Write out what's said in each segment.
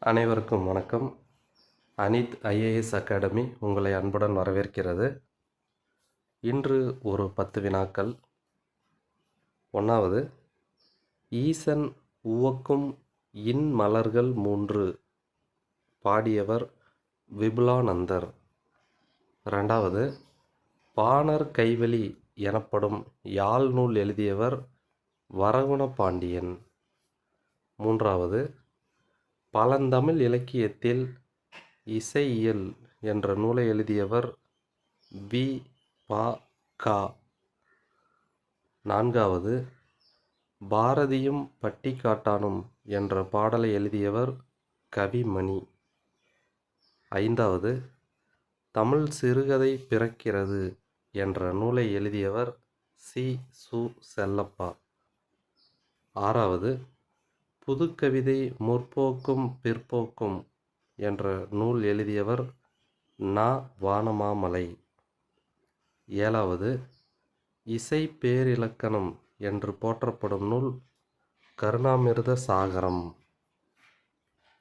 அனைவருக்கும் வணக்கம். Anith IAS academy உங்களை அன்புடன் வரவேற்கிறது. இன்று ஒரு 10 வினாக்கள். 1வது, ஈசன் உவக்கும் இன்மலர்கள் 3 பாடியவர் விபுலானந்தர். 2வது, பாணர் கைவழி எனப்படும் யாழ் நூல் எழுதியவர் வரகுண பாண்டியன். 3வது, பழந்தமிழ் இலக்கியத்தில் இசையியல் என்ற நூலை எழுதியவர் வி. ப. கா. 4வது, பாரதியும் பட்டிக்காட்டானும் என்ற பாடலை எழுதியவர் கவிமணி. 5வது, தமிழ் சிறுகதை பிறக்கிறது என்ற நூலை எழுதியவர் சி. சு. செல்லப்பா. 6வது, புதுக்கவிதை முற்போக்கும் பிற்போக்கும் என்ற நூல் எழுதியவர் நா. வானமாமலை. 7வது, இசை பேரிலக்கணம் என்று போற்றப்படும் நூல் கருணாமிர்த சாகரம்.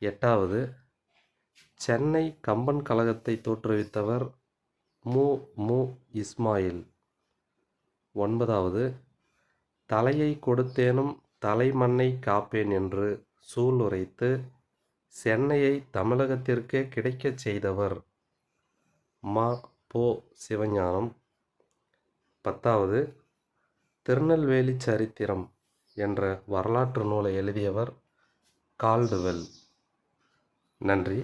8வது, சென்னை கம்பன் கழகத்தை தோற்றுவித்தவர் மு. இஸ்மாயில். 9வது, தலையை கொடுத்தேனும் தலைமண்ணை காப்பேன் என்று சூளுரைத்து சென்னையை தமிழகத்திற்கே கிடைக்கச் செய்தவர் ம. பொ. சிவஞானம். 10வது, திருநெல்வேலி சரித்திரம் என்ற வரலாற்று நூலை எழுதியவர் கால்டுவெல். நன்றி.